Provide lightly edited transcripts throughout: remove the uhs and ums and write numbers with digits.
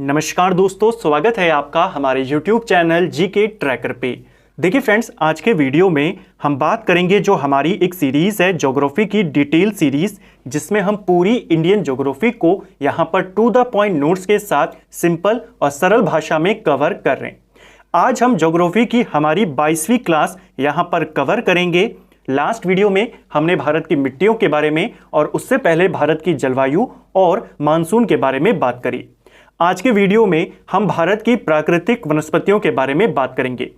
नमस्कार दोस्तों, स्वागत है आपका हमारे YouTube चैनल जीके ट्रैकर पे। देखिए फ्रेंड्स, आज के वीडियो में हम बात करेंगे जो हमारी एक सीरीज़ है ज्योग्राफी की डिटेल सीरीज़, जिसमें हम पूरी इंडियन ज्योग्राफी को यहाँ पर टू द पॉइंट नोट्स के साथ सिंपल और सरल भाषा में कवर कर रहे हैं। आज हम ज्योग्राफी की हमारी 22वीं क्लास यहाँ पर कवर करेंगे। लास्ट वीडियो में हमने भारत की मिट्टियों के बारे में और उससे पहले भारत की जलवायु और मानसून के बारे में बात करी। आज के वीडियो में हम भारत की प्राकृतिक वनस्पतियों के बारे में बात करेंगे।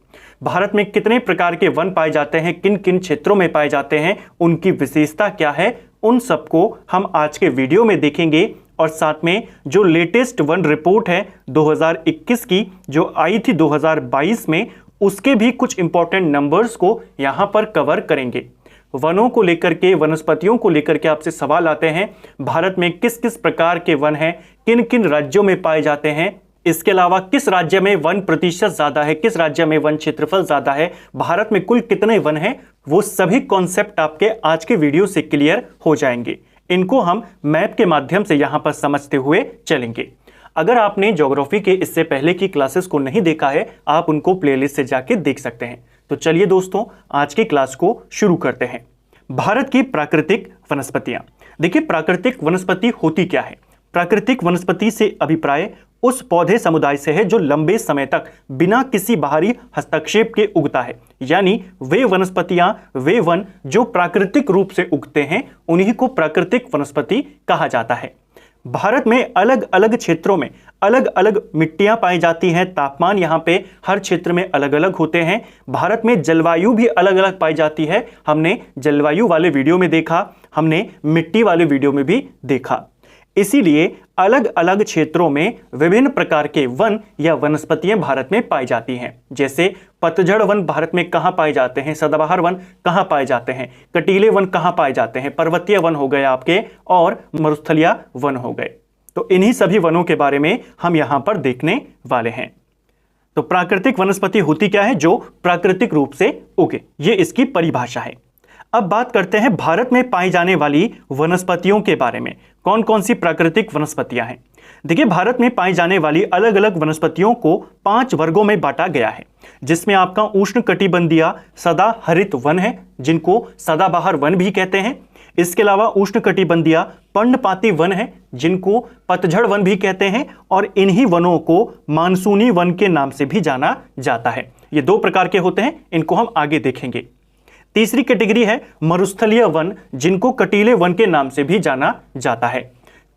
भारत में कितने प्रकार के वन पाए जाते हैं, किन किन क्षेत्रों में पाए जाते हैं, उनकी विशेषता क्या है, उन सबको हम आज के वीडियो में देखेंगे। और साथ में जो लेटेस्ट वन रिपोर्ट है 2021 की जो आई थी 2022 में, उसके भी कुछ इंपॉर्टेंट नंबर्स को यहाँ पर कवर करेंगे। वनों को लेकर के, वनस्पतियों को लेकर के आपसे सवाल आते हैं, भारत में किस किस प्रकार के वन हैं, किन किन राज्यों में पाए जाते हैं, इसके अलावा किस राज्य में वन प्रतिशत ज़्यादा है, किस राज्य में वन क्षेत्रफल ज़्यादा है, भारत में कुल कितने वन हैं, वो सभी कॉन्सेप्ट आपके आज के वीडियो से क्लियर हो जाएंगे। इनको हम मैप के माध्यम से यहाँ पर समझते हुए चलेंगे। अगर आपने ज्योग्राफी के इससे पहले की क्लासेस को नहीं देखा है, आप उनको प्लेलिस्ट से जाके देख सकते हैं। तो चलिए दोस्तों, आज की क्लास को शुरू करते हैं। भारत की प्राकृतिक वनस्पतियां। देखिए, प्राकृतिक वनस्पति होती क्या है? प्राकृतिक वनस्पति से अभिप्राय उस पौधे समुदाय से है जो लंबे समय तक बिना किसी बाहरी हस्तक्षेप के उगता है। यानी वे वनस्पतियां, वे वन जो प्राकृतिक रूप से उगते हैं, उन्हीं को प्राकृतिक वनस्पति कहा जाता है। भारत में अलग अलग क्षेत्रों में अलग अलग मिट्टियां पाई जाती हैं। तापमान यहाँ पे हर क्षेत्र में अलग अलग होते हैं। भारत में जलवायु भी अलग अलग पाई जाती है। हमने जलवायु वाले वीडियो में देखा, हमने मिट्टी वाले वीडियो में भी देखा। इसीलिए अलग अलग क्षेत्रों में विभिन्न प्रकार के वन या वनस्पतियां भारत में पाई जाती हैं। जैसे पतझड़ वन भारत में कहाँ पाए जाते हैं, सदाबहार वन कहाँ पाए जाते हैं, कटीले वन कहाँ पाए जाते हैं, पर्वतीय वन हो गए आपके, और मरुस्थलीय वन हो गए। तो इन्हीं सभी वनों के बारे में हम यहाँ पर देखने वाले हैं। तो प्राकृतिक वनस्पति होती क्या है? जो प्राकृतिक रूप से उगे, ये इसकी परिभाषा है। अब बात करते हैं भारत में पाई जाने वाली वनस्पतियों के बारे में। कौन कौन सी प्राकृतिक वनस्पतियां हैं? देखिए, भारत में पाई जाने वाली अलग अलग वनस्पतियों को 5 वर्गों में बांटा गया है, जिसमें आपका उष्णकटिबंधीय सदा हरित वन है, जिनको सदाबहार वन भी कहते हैं। इसके अलावा उष्णकटिबंधीय पर्णपाती वन है, जिनको पतझड़ वन भी कहते हैं, और इन्हीं वनों को मानसूनी वन के नाम से भी जाना जाता है। ये 2 प्रकार के होते हैं, इनको हम आगे देखेंगे। तीसरी कैटेगरी है मरुस्थलीय वन, जिनको कटीले वन के नाम से भी जाना जाता है।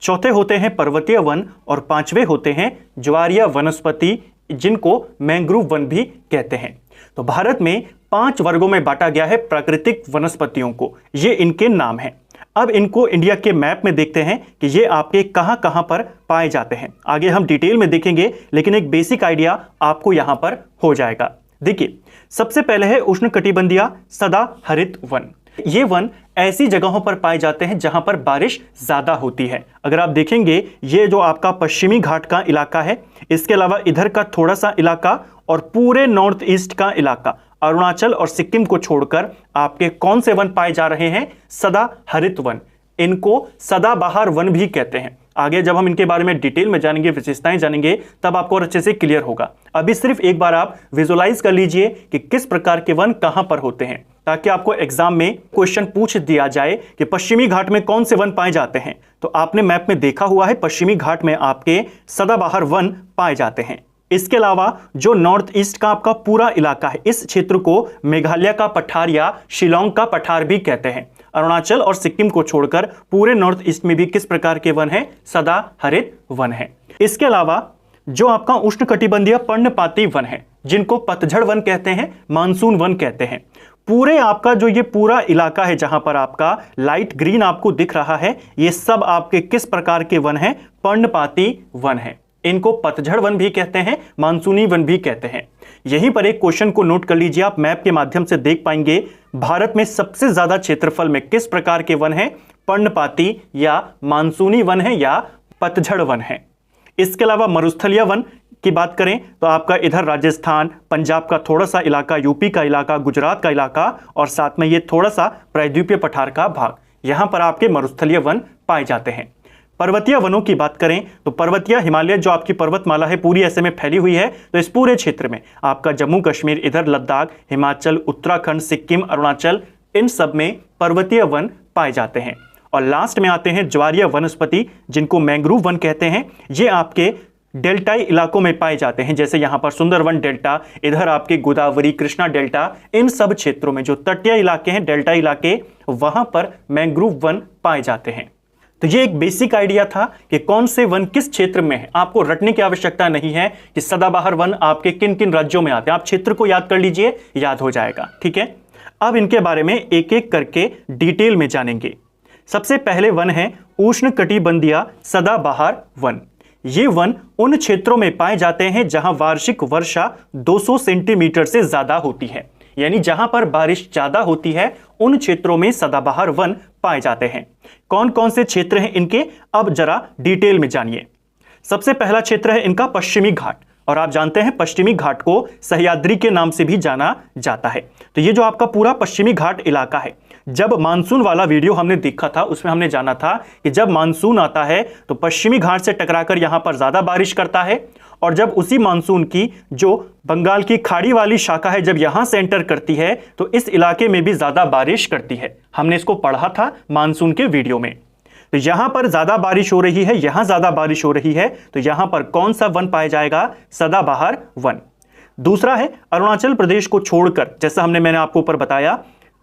चौथे होते हैं पर्वतीय वन, और 5वें होते हैं ज्वारीय वनस्पति, जिनको मैंग्रोव वन भी कहते हैं। तो भारत में 5 वर्गों में बांटा गया है प्राकृतिक वनस्पतियों को। ये इनके नाम हैं। अब इनको इंडिया के मैप में देखते हैं कि ये आपके कहां कहां पर पाए जाते हैं। आगे हम डिटेल में देखेंगे, लेकिन एक बेसिक आइडिया आपको यहां पर हो जाएगा। देखिए, सबसे पहले है उष्णकटिबंधीय सदा हरित वन। ये वन ऐसी जगहों पर पाए जाते हैं जहां पर बारिश ज्यादा होती है। अगर आप देखेंगे, ये जो आपका पश्चिमी घाट का इलाका है, इसके अलावा इधर का थोड़ा सा इलाका और पूरे नॉर्थ ईस्ट का इलाका, अरुणाचल और सिक्किम को छोड़कर आपके कौन से वन पाए जा रहे हैं? सदा हरित वन। इनको सदाबहार वन भी कहते हैं। आगे जब हम इनके बारे में डिटेल में जानेंगे, विशेषताएं जानेंगे, तब आपको और अच्छे से क्लियर होगा। अभी सिर्फ एक बार आप विजुअलाइज कर लीजिए कि किस प्रकार के वन कहां पर होते हैं, ताकि आपको एग्जाम में क्वेश्चन पूछ दिया जाए कि पश्चिमी घाट में कौन से वन पाए जाते हैं। तो आपने मैप में देखा हुआ है, पश्चिमी घाट में आपके सदाबहार वन पाए जाते हैं। इसके अलावा जो नॉर्थ ईस्ट का आपका पूरा इलाका है, इस क्षेत्र को मेघालय का पठार या शिलोंग का पठार भी कहते हैं। अरुणाचल और सिक्किम को छोड़कर पूरे नॉर्थ ईस्ट में भी किस प्रकार के वन है? सदा हरित वन है। इसके अलावा जो आपका उष्णकटिबंधीय पर्णपाती वन है, जिनको पतझड़ वन कहते हैं, मानसून वन कहते हैं। पूरे आपका जो ये पूरा इलाका है, जहां पर आपका लाइट ग्रीन आपको दिख रहा है, ये सब आपके किस प्रकार के वन है? पर्णपाती वन है। इनको पतझड़ वन भी कहते हैं, मानसूनी वन भी कहते हैं। यहीं पर एक क्वेश्चन को नोट कर लीजिए, आप मैप के माध्यम से देख पाएंगे। भारत में सबसे ज्यादा क्षेत्रफल में किस प्रकार के वन है? पर्णपाती या मानसूनी वन है या पतझड़ वन है। इसके अलावा मरुस्थलीय वन की बात करें तो आपका इधर राजस्थान, पंजाब का थोड़ा सा इलाका, यूपी का इलाका, गुजरात का इलाका, और साथ में ये थोड़ा सा प्रायद्वीपीय पठार का भाग, यहां पर आपके मरुस्थलीय वन पाए जाते हैं। पर्वतीय वनों की बात करें तो पर्वतीय हिमालय जो आपकी पर्वतमाला है पूरी ऐसे में फैली हुई है, तो इस पूरे क्षेत्र में आपका जम्मू कश्मीर, इधर लद्दाख, हिमाचल, उत्तराखंड, सिक्किम, अरुणाचल, इन सब में पर्वतीय वन पाए जाते हैं। और लास्ट में आते हैं ज्वारीय वनस्पति, जिनको मैंग्रोव वन कहते हैं। ये आपके डेल्टाई इलाकों में पाए जाते हैं, जैसे यहां पर सुंदरवन डेल्टा, इधर आपके गोदावरी, कृष्णा डेल्टा, इन सब क्षेत्रों में जो तटीय इलाके हैं, डेल्टा इलाके, वहां पर मैंग्रोव वन पाए जाते हैं। तो ये एक बेसिक आइडिया था कि कौन से वन किस क्षेत्र में है। आपको रटने की आवश्यकता नहीं है कि सदाबहार वन आपके किन किन राज्यों में आते हैं, आप क्षेत्र को याद कर लीजिए, याद हो जाएगा। ठीक है, अब इनके बारे में एक एक करके डिटेल में जानेंगे। सबसे पहले वन है उष्णकटिबंधीय सदाबहार वन। ये वन उन क्षेत्रों में पाए जाते हैं जहां वार्षिक वर्षा 200 सेंटीमीटर से ज्यादा होती है, यानी जहां पर बारिश ज्यादा होती है उन क्षेत्रों में सदाबहार वन पाए जाते हैं। कौन कौन से क्षेत्र हैं इनके, अब जरा डिटेल में जानिए। सबसे पहला क्षेत्र है इनका पश्चिमी घाट, और आप जानते हैं पश्चिमी घाट को सह्याद्री के नाम से भी जाना जाता है। तो ये जो आपका पूरा पश्चिमी घाट इलाका है, जब मानसून वाला वीडियो हमने देखा था उसमें हमने जाना था कि जब मानसून आता है तो पश्चिमी घाट से टकराकर यहां पर ज्यादा बारिश करता है, और जब उसी मानसून की जो बंगाल की खाड़ी वाली शाखा है जब यहां से एंटर करती है तो इस इलाके में भी ज्यादा बारिश करती है। हमने इसको पढ़ा था मानसून के वीडियो में। तो यहां पर ज्यादा बारिश हो रही है, यहां ज्यादा बारिश हो रही है, तो यहां पर कौन सा वन पाया जाएगा, सदाबहार वन। दूसरा है अरुणाचल प्रदेश को छोड़कर, जैसा मैंने आपको ऊपर बताया,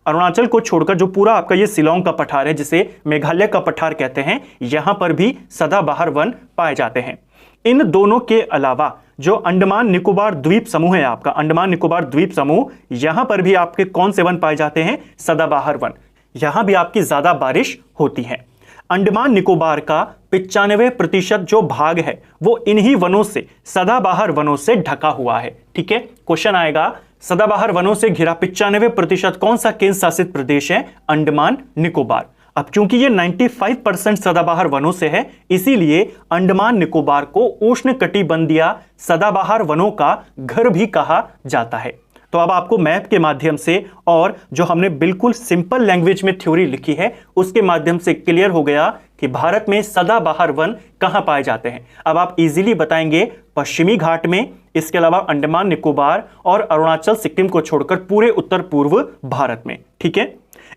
अरुणाचल को छोड़कर जो पूरा आपका ये शिलोंग का पठार है जिसे मेघालय का पठार कहते हैं, यहां पर भी सदाबहार वन पाए जाते हैं। इन दोनों के अलावा जो अंडमान निकोबार द्वीप समूह है आपका, अंडमान निकोबार द्वीप समूह, यहां पर भी आपके कौन से वन पाए जाते हैं, सदाबहार वन। यहां भी आपकी ज्यादा बारिश होती है। अंडमान निकोबार का 95% जो भाग है वो इन्हीं वनों से, सदाबहार वनों से ढका हुआ है। ठीक है, क्वेश्चन आएगा सदाबहार वनों से घिरा 95% कौन सा केंद्र शासित प्रदेश है, अंडमान निकोबार। अब क्योंकि ये 95% सदाबहार वनों से है, इसीलिए अंडमान निकोबार को उष्णकटिबंधीय सदाबहार वनों का घर भी कहा जाता है। तो अब आपको मैप के माध्यम से और जो हमने बिल्कुल सिंपल लैंग्वेज में थ्योरी लिखी है उसके माध्यम से क्लियर हो गया कि भारत में सदाबहार वन कहां पाए जाते हैं। अब आप इजीली बताएंगे पश्चिमी घाट में, इसके अलावा अंडमान निकोबार और अरुणाचल सिक्किम को छोड़कर पूरे उत्तर पूर्व भारत में। ठीक है,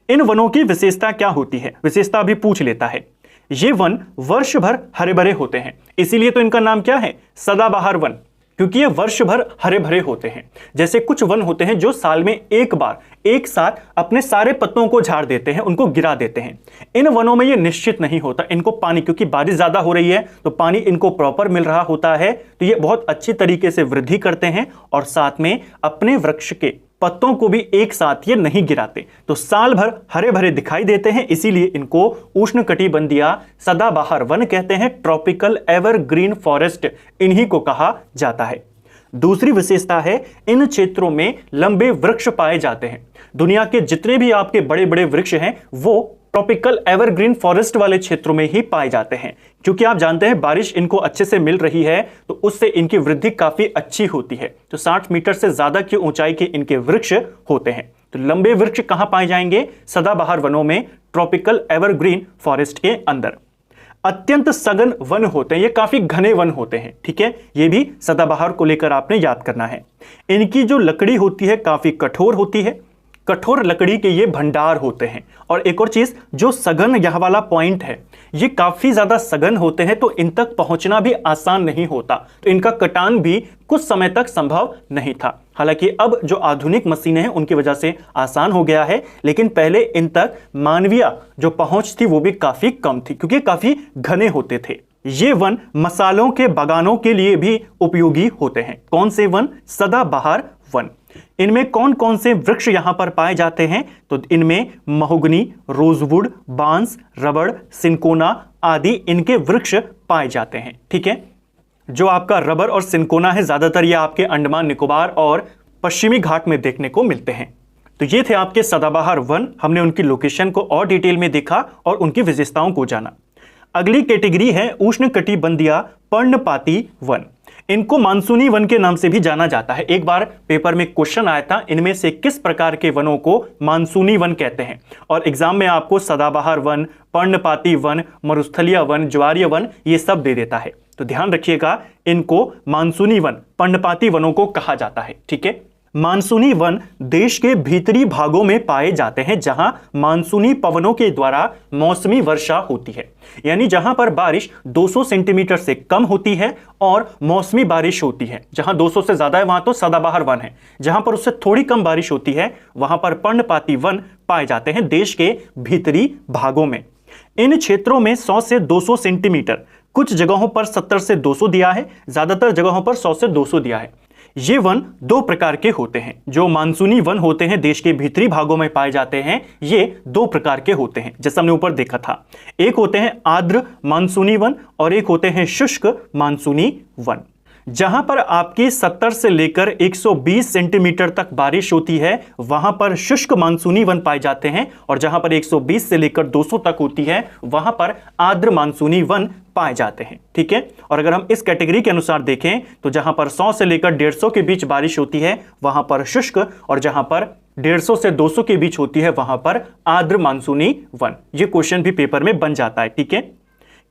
इन वनों की विशेषता क्या होती है, विशेषता भी पूछ लेता है। ये वन वर्ष भर हरे भरे होते हैं, इसीलिए तो इनका नाम क्या है, सदाबहार वन, क्योंकि ये वर्ष भर हरे भरे होते हैं। जैसे कुछ वन होते हैं जो साल में एक बार एक साथ अपने सारे पत्तों को झाड़ देते हैं, उनको गिरा देते हैं। इन वनों में ये निश्चित नहीं होता, इनको पानी, क्योंकि बारिश ज्यादा हो रही है तो पानी इनको प्रॉपर मिल रहा होता है, तो ये बहुत अच्छी तरीके से वृद्धि करते हैं और साथ में अपने वृक्ष के पत्तों को भी एक साथ ये नहीं गिराते, तो साल भर हरे भरे दिखाई देते हैं, इसीलिए इनको उष्णकटिबंधीय सदाबहार वन कहते हैं। ट्रॉपिकल एवरग्रीन फॉरेस्ट इन्हीं को कहा जाता है। दूसरी विशेषता है इन क्षेत्रों में लंबे वृक्ष पाए जाते हैं। दुनिया के जितने भी आपके बड़े बड़े वृक्ष हैं वो ट्रॉपिकल एवरग्रीन फॉरेस्ट वाले क्षेत्रों में ही पाए जाते हैं, क्योंकि आप जानते हैं बारिश इनको अच्छे से मिल रही है तो उससे इनकी वृद्धि काफी अच्छी होती है। तो 60 मीटर से ज्यादा की ऊंचाई के इनके वृक्ष होते हैं। तो लंबे वृक्ष कहां पाए जाएंगे, सदाबहार वनों में, ट्रॉपिकल एवरग्रीन फॉरेस्ट के अंदर। अत्यंत सघन वन होते हैं, ये काफी घने वन होते हैं। ठीक है, ये भी सदाबहार को लेकर आपने याद करना है। इनकी जो लकड़ी होती है काफी कठोर होती है, कठोर लकड़ी के ये भंडार होते हैं। और एक और चीज, जो सघन यह वाला पॉइंट है, ये काफी ज्यादा सघन होते हैं तो इन तक पहुंचना भी आसान नहीं होता, तो इनका कटान भी कुछ समय तक संभव नहीं था। हालांकि अब जो आधुनिक मशीनें हैं उनकी वजह से आसान हो गया है, लेकिन पहले इन तक मानवीय जो पहुंच थी वो भी काफी कम थी, क्योंकि काफी घने होते थे। ये वन मसालों के बागानों के लिए भी उपयोगी होते हैं। कौन से वन, सदाबहार वन। इनमें कौन कौन से वृक्ष यहां पर पाए जाते हैं, तो इनमें महोगनी, रोजवुड, बांस, रबड़, सिनकोना आदि इनके वृक्ष पाए जाते हैं। ठीक है, जो आपका रबर और सिनकोना है ज्यादातर ये आपके अंडमान निकोबार और पश्चिमी घाट में देखने को मिलते हैं। तो ये थे आपके सदाबहार वन। हमने उनकी लोकेशन को और डिटेल में देखा और उनकी विशेषताओं को जाना। अगली कैटेगरी है उष्णकटिबंधीय पर्णपाती वन। इनको मानसूनी वन के नाम से भी जाना जाता है। एक बार पेपर में क्वेश्चन आया था, इनमें से किस प्रकार के वनों को मानसूनी वन कहते हैं, और एग्जाम में आपको सदाबहार वन, पर्णपाती वन, मरुस्थलीय वन, ज्वारीय वन ये सब दे देता है। तो ध्यान रखिएगा, इनको मानसूनी वन, पर्णपाती वनों को कहा जाता है। ठीक है, मानसूनी वन देश के भीतरी भागों में पाए जाते हैं जहां मानसूनी पवनों के द्वारा मौसमी वर्षा होती है, यानी जहां पर बारिश 200 सेंटीमीटर से कम होती है और मौसमी बारिश होती है। जहां 200 से ज्यादा है वहां तो सदाबहार वन है, जहां पर उससे थोड़ी कम बारिश होती है वहां पर पर्णपाती वन पाए जाते हैं देश के भीतरी भागों में। इन क्षेत्रों में 100 से 200 सेंटीमीटर, कुछ जगहों पर 70 से 200 दिया है, ज्यादातर जगहों पर 100 से 200 दिया है। ये वन दो प्रकार के होते हैं। जो मानसूनी वन होते हैं देश के भीतरी भागों में पाए जाते हैं, ये दो प्रकार के होते हैं जैसा हमने ऊपर देखा था। एक होते हैं आर्द्र मानसूनी वन और एक होते हैं शुष्क मानसूनी वन। जहां पर आपकी 70 से लेकर 120 सेंटीमीटर तक बारिश होती है वहां पर शुष्क मानसूनी वन पाए जाते हैं, और जहां पर 120 से लेकर 200 तक होती है वहां पर आर्द्र मानसूनी वन पाए जाते हैं। ठीक है, और अगर हम इस कैटेगरी के अनुसार देखें तो जहां पर 100 से लेकर 150 के बीच बारिश होती है वहां पर शुष्क, और जहां पर 150 से 200 के बीच होती है वहां पर आर्द्र मानसूनी वन। ये क्वेश्चन भी पेपर में बन जाता है। ठीक है,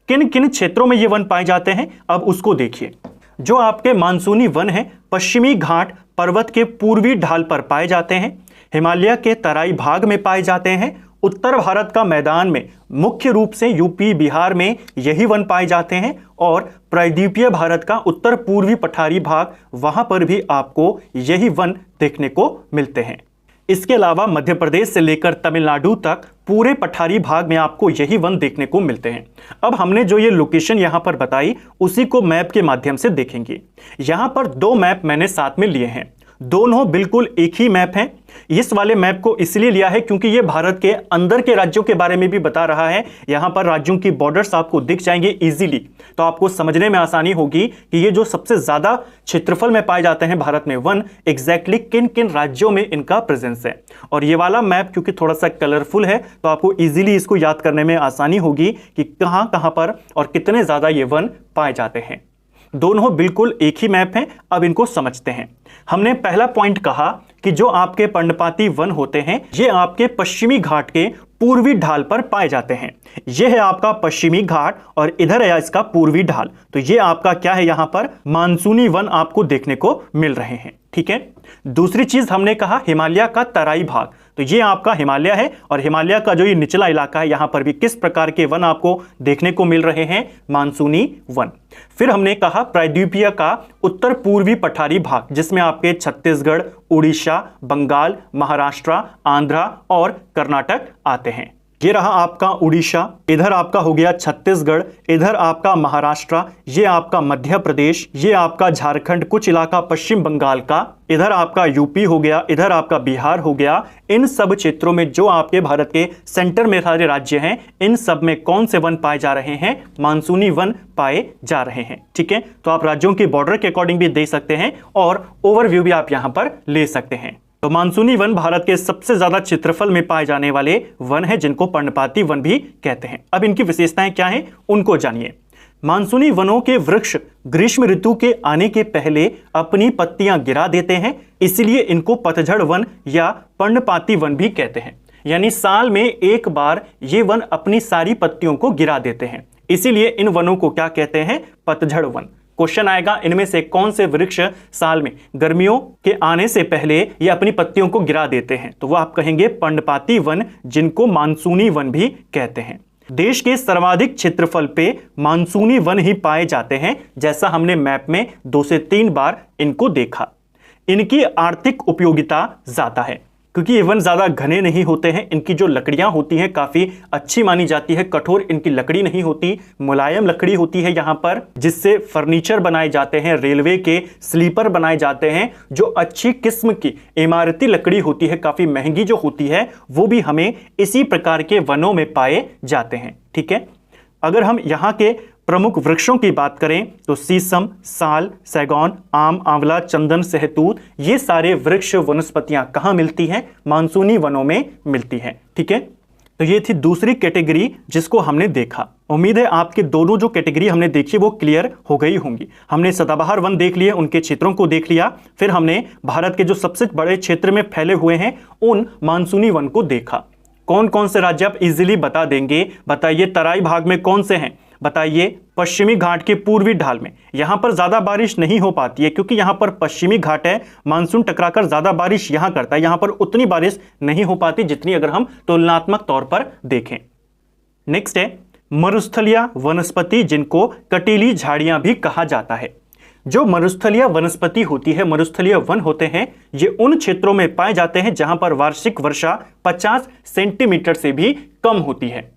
किन किन क्षेत्रों में ये वन पाए जाते हैं अब उसको देखिए। जो आपके मानसूनी वन है पश्चिमी घाट पर्वत के पूर्वी ढाल पर पाए जाते हैं, हिमालय के तराई भाग में पाए जाते हैं, उत्तर भारत का मैदान में मुख्य रूप से यूपी बिहार में यही वन पाए जाते हैं, और प्रायद्वीपीय भारत का उत्तर पूर्वी पठारी भाग वहां पर भी आपको यही वन देखने को मिलते हैं। इसके अलावा मध्य प्रदेश से लेकर तमिलनाडु तक पूरे पठारी भाग में आपको यही वन देखने को मिलते हैं। अब हमने जो ये लोकेशन यहां पर बताई उसी को मैप के माध्यम से देखेंगे। यहां पर दो मैप मैंने साथ में लिए हैं, दोनों बिल्कुल एक ही मैप हैं। इस वाले मैप को इसलिए लिया है क्योंकि ये भारत के अंदर के राज्यों के बारे में भी बता रहा है। यहां पर राज्यों की बॉर्डर्स आपको दिख जाएंगे इजीली, तो आपको समझने में आसानी होगी कि ये जो सबसे ज्यादा क्षेत्रफल में पाए जाते हैं भारत में वन, एग्जैक्टली किन किन राज्यों में इनका प्रेजेंस है। और ये वाला मैप क्योंकि थोड़ा सा कलरफुल है तो आपको इजीली इसको याद करने में आसानी होगी कि कहां कहां पर और कितने ज्यादा ये वन पाए जाते हैं। दोनों बिल्कुल एक ही मैप हैं। अब इनको समझते हैं। हमने पहला पॉइंट कहा कि जो आपके पर्णपाती वन होते हैं ये आपके पश्चिमी घाट के पूर्वी ढाल पर पाए जाते हैं। यह है आपका पश्चिमी घाट और इधर है इसका पूर्वी ढाल, तो ये आपका क्या है, यहां पर मानसूनी वन आपको देखने को मिल रहे हैं। ठीक है, दूसरी चीज हमने कहा हिमालय का तराई भाग, तो ये आपका हिमालय है, और हिमालय का जो ये निचला इलाका है यहां पर भी किस प्रकार के वन आपको देखने को मिल रहे हैं, मानसूनी वन। फिर हमने कहा प्रायद्वीपीय का उत्तर पूर्वी पठारी भाग जिसमें आपके छत्तीसगढ़, उड़ीसा, बंगाल, महाराष्ट्र, आंध्र और कर्नाटक आते हैं। ये रहा आपका उड़ीसा, इधर आपका हो गया छत्तीसगढ़, इधर आपका महाराष्ट्र, ये आपका मध्य प्रदेश, ये आपका झारखंड, कुछ इलाका पश्चिम बंगाल का, इधर आपका यूपी हो गया, इधर आपका बिहार हो गया। इन सब क्षेत्रों में जो आपके भारत के सेंटर में सारे राज्य हैं, इन सब में कौन से वन पाए जा रहे हैं, मानसूनी वन पाए जा रहे हैं। ठीक है, तो आप राज्यों की बॉर्डर के अकॉर्डिंग भी दे सकते हैं और ओवरव्यू भी आप यहां पर ले सकते हैं। तो मानसूनी वन भारत के सबसे ज्यादा क्षेत्रफल में पाए जाने वाले वन है जिनको पर्णपाती वन भी कहते हैं। अब इनकी विशेषताएं क्या हैं उनको जानिए। मानसूनी वनों के वृक्ष ग्रीष्म ऋतु के आने के पहले अपनी पत्तियां गिरा देते हैं, इसलिए इनको पतझड़ वन या पर्णपाती वन भी कहते हैं। यानी साल में एक बार ये वन अपनी सारी पत्तियों को गिरा देते हैं, इसीलिए इन वनों को क्या कहते हैं, पतझड़ वन। क्वेश्चन आएगा इनमें से कौन से वृक्ष साल में गर्मियों के आने से पहले ये अपनी पत्तियों को गिरा देते हैं, तो वो आप कहेंगे पर्णपाती वन, जिनको मानसूनी वन भी कहते हैं। देश के सर्वाधिक क्षेत्रफल पे मानसूनी वन ही पाए जाते हैं, जैसा हमने मैप में 2 से 3 बार इनको देखा। इनकी आर्थिक उपयोगिता ज्यादा है क्योंकि ये वन ज्यादा घने नहीं होते हैं। इनकी जो लकड़ियां होती हैं काफी अच्छी मानी जाती है, कठोर इनकी लकड़ी नहीं होती, मुलायम लकड़ी होती है यहाँ पर, जिससे फर्नीचर बनाए जाते हैं, रेलवे के स्लीपर बनाए जाते हैं। जो अच्छी किस्म की इमारती लकड़ी होती है, काफी महंगी जो होती है, वो भी हमें इसी प्रकार के वनों में पाए जाते हैं। ठीक है, अगर हम यहाँ के प्रमुख वृक्षों की बात करें तो शीशम, साल, सैगौन, आम, आंवला, चंदन, सहतूत, ये सारे वृक्ष वनस्पतियां कहां मिलती हैं, मानसूनी वनों में मिलती हैं। ठीक है, तो ये थी दूसरी कैटेगरी जिसको हमने देखा। उम्मीद है आपके दोनों जो कैटेगरी हमने देखी वो क्लियर हो गई होंगी। हमने सदाबहार वन देख लिए, उनके क्षेत्रों को देख लिया, फिर हमने भारत के जो सबसे बड़े क्षेत्र में फैले हुए हैं उन मानसूनी वन को देखा। कौन कौन से राज्य आप इजीली बता देंगे? बताइए तराई भाग में कौन से हैं? बताइए पश्चिमी घाट के पूर्वी ढाल में। यहां पर ज्यादा बारिश नहीं हो पाती है क्योंकि यहां पर पश्चिमी घाट है, मानसून टकराकर ज्यादा बारिश यहां करता है, यहां पर उतनी बारिश नहीं हो पाती जितनी अगर हम तुलनात्मक तौर पर देखें। नेक्स्ट है मरुस्थलीय वनस्पति, जिनको कटीली झाड़ियां भी कहा जाता है। जो मरुस्थलीय वनस्पति होती है, मरुस्थलीय वन होते हैं, ये उन क्षेत्रों में पाए जाते हैं जहां पर वार्षिक वर्षा 50 सेंटीमीटर से भी कम होती है।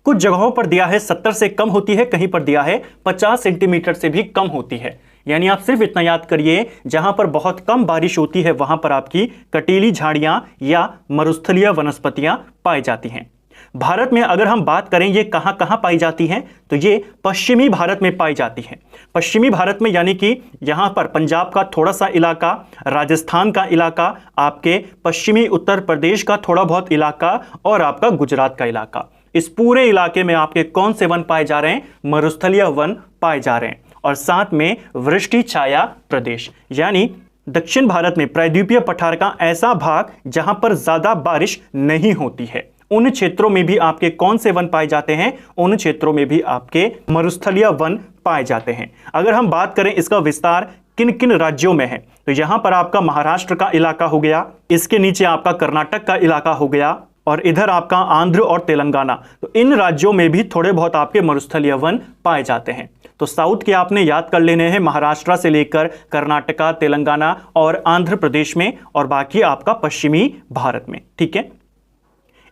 कुछ जगहों पर दिया है 70 से कम होती है, कहीं पर दिया है 50 सेंटीमीटर से भी कम होती है। यानी आप सिर्फ इतना याद करिए, जहां पर बहुत कम बारिश होती है वहां पर आपकी कटीली झाड़ियां या मरुस्थलीय वनस्पतियां पाई जाती हैं। भारत में अगर हम बात करें ये कहां कहां पाई जाती हैं, तो ये पश्चिमी भारत में पाई जाती हैं। पश्चिमी भारत में यानी कि यहां पर पंजाब का थोड़ा सा इलाका, राजस्थान का इलाका, आपके पश्चिमी उत्तर प्रदेश का थोड़ा बहुत इलाका और आपका गुजरात का इलाका। इस पूरे इलाके में आपके कौन से वन पाए जा रहे हैं? मरुस्थलीय वन पाए जा रहे हैं। और साथ में वृष्टि छाया प्रदेश, यानी दक्षिण भारत में प्रायद्वीपीय पठार का ऐसा भाग जहां पर ज्यादा बारिश नहीं होती है, उन क्षेत्रों में भी आपके कौन से वन पाए जाते हैं? उन क्षेत्रों में भी आपके मरुस्थलीय वन पाए जाते हैं। अगर हम बात करें इसका विस्तार किन किन राज्यों में है, तो यहां पर आपका महाराष्ट्र का इलाका हो गया, इसके नीचे आपका कर्नाटक का इलाका हो गया, और इधर आपका आंध्र और तेलंगाना। तो इन राज्यों में भी थोड़े बहुत आपके मरुस्थलीय वन पाए जाते हैं। तो साउथ के आपने याद कर लेने हैं, महाराष्ट्र से लेकर कर्नाटका, तेलंगाना और आंध्र प्रदेश में, और बाकी आपका पश्चिमी भारत में। ठीक है,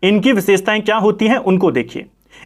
इनकी विशेषताएं क्या होती हैं उनको देखिए।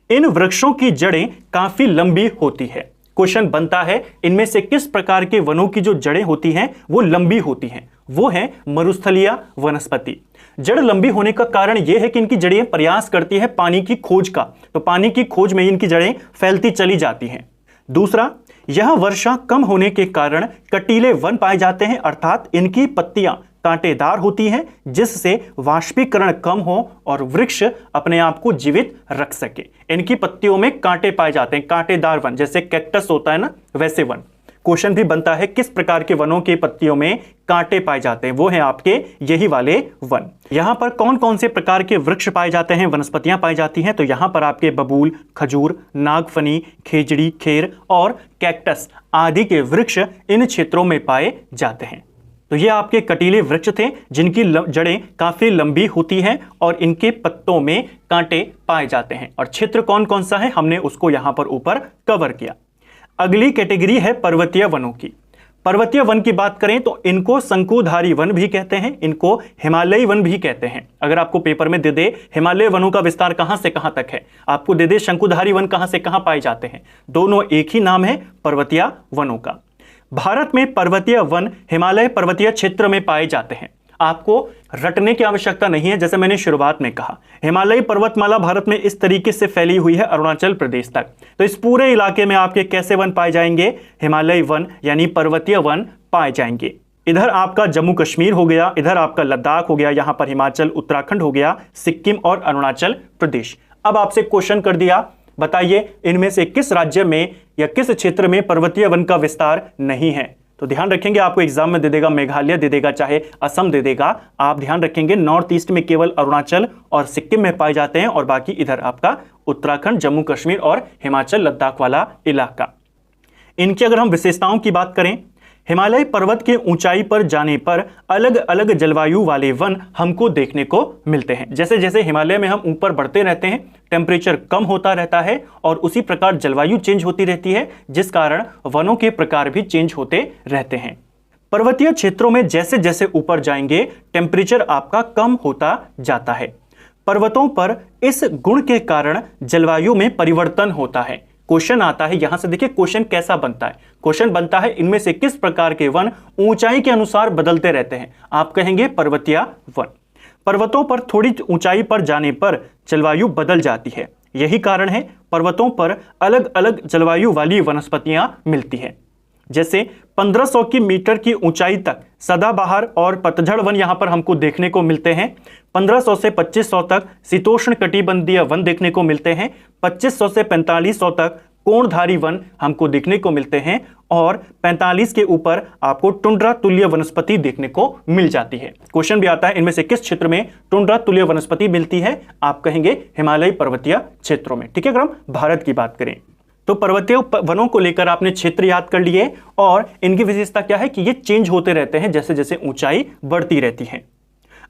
इन वृक्षों की जड़ें काफी लंबी होती है। क्वेश्चन बनता है इनमें से किस प्रकार के वनों की जो जड़ें होती हैं वो लंबी होती हैं? वो है मरुस्थलीय वनस्पति। जड़ लंबी होने का कारण यह है कि इनकी जड़ें प्रयास करती है पानी की खोज का, तो पानी की खोज में इनकी जड़ें फैलती चली जाती हैं। दूसरा, यह वर्षा कम होने के कारण कटीले वन पाए जाते हैं, अर्थात इनकी पत्तियां कांटेदार होती हैं जिससे वाष्पीकरण कम हो और वृक्ष अपने आप को जीवित रख सके। इनकी पत्तियों में कांटे पाए जाते हैं, कांटेदार वन, जैसे कैक्टस होता है ना, वैसे वन। क्वेश्चन भी बनता है किस प्रकार के वनों के पत्तियों में कांटे पाए जाते हैं? वो है आपके यही वाले वन। यहां पर कौन कौन से प्रकार के वृक्ष पाए जाते हैं, वनस्पतियां पाई जाती हैं? तो यहां पर आपके बबूल, खजूर, नागफनी, खेजड़ी, खेर और कैक्टस आदि के वृक्ष इन क्षेत्रों में पाए जाते हैं। तो ये आपके कटीले वृक्ष थे जिनकी जड़ें काफी लंबी होती हैं और इनके पत्तों में कांटे पाए जाते हैं। और क्षेत्र कौन कौन सा है हमने उसको यहां पर ऊपर कवर किया। अगली कैटेगरी है पर्वतीय वनों की। पर्वतीय वन की बात करें तो इनको शंकुधारी वन भी कहते हैं, इनको हिमालयी वन भी कहते हैं। अगर आपको पेपर में दे दे हिमालय वनों का विस्तार कहां से कहां तक है, आपको दे दे शंकुधारी वन कहां से कहां पाए जाते हैं, दोनों एक ही नाम है पर्वतीय वनों का। भारत में पर्वतीय वन हिमालय पर्वतीय क्षेत्र में पाए जाते हैं। आपको रटने की आवश्यकता नहीं है, जैसे मैंने शुरुआत में कहा हिमालयी पर्वतमाला भारत में इस तरीके से फैली हुई है अरुणाचल प्रदेश तक। तो इस पूरे इलाके में आपके कैसे वन पाए जाएंगे? हिमालयी वन यानी पर्वतीय वन पाए जाएंगे। इधर आपका जम्मू कश्मीर हो गया, इधर आपका लद्दाख हो गया, यहां पर हिमाचल उत्तराखंड हो गया, सिक्किम और अरुणाचल प्रदेश। अब आपसे क्वेश्चन कर दिया, बताइए इनमें से किस राज्य में या किस क्षेत्र में पर्वतीय वन का विस्तार नहीं है? तो ध्यान रखेंगे, आपको एग्जाम में दे देगा मेघालय दे देगा, चाहे असम दे देगा, आप ध्यान रखेंगे नॉर्थ ईस्ट में केवल अरुणाचल और सिक्किम में पाए जाते हैं और बाकी इधर आपका उत्तराखंड, जम्मू कश्मीर और हिमाचल लद्दाख वाला इलाका। इनकी अगर हम विशेषताओं की बात करें, हिमालय पर्वत के ऊंचाई पर जाने पर अलग अलग जलवायु वाले वन हमको देखने को मिलते हैं। जैसे जैसे हिमालय में हम ऊपर बढ़ते रहते हैं, टेम्परेचर कम होता रहता है और उसी प्रकार जलवायु चेंज होती रहती है, जिस कारण वनों के प्रकार भी चेंज होते रहते हैं। पर्वतीय क्षेत्रों में जैसे जैसे ऊपर जाएंगे टेम्परेचर आपका कम होता जाता है। पर्वतों पर इस गुण के कारण जलवायु में परिवर्तन होता है। क्वेश्चन आता है यहां से, देखिए क्वेश्चन कैसा बनता है। क्वेश्चन बनता है इनमें से किस प्रकार के वन ऊंचाई के अनुसार बदलते रहते हैं? आप कहेंगे पर्वतीय वन। पर्वतों पर थोड़ी ऊंचाई पर जाने पर जलवायु बदल जाती है, यही कारण है पर्वतों पर अलग अलग जलवायु वाली वनस्पतियां मिलती है। जैसे 1500 की मीटर की ऊंचाई तक सदाबहार और पतझड़ वन यहां पर हमको देखने को मिलते हैं। 1500 से 2500 तक शीतोष्ण कटिबंधीय वन देखने को मिलते हैं। 2500 से 4500 तक कोणधारी वन हमको देखने को मिलते हैं और 45 के ऊपर आपको टुंड्रा तुल्य वनस्पति देखने को मिल जाती है। क्वेश्चन भी आता है इनमें से किस क्षेत्र में टुंड्रा तुल्य वनस्पति मिलती है, आप कहेंगे हिमालयी पर्वतीय क्षेत्रों में। ठीक है, अगर हम भारत की बात करें तो पर्वतीय वनों को लेकर आपने क्षेत्र याद कर लिए और इनकी विशेषता क्या है कि ये चेंज होते रहते हैं जैसे जैसे ऊंचाई बढ़ती रहती है।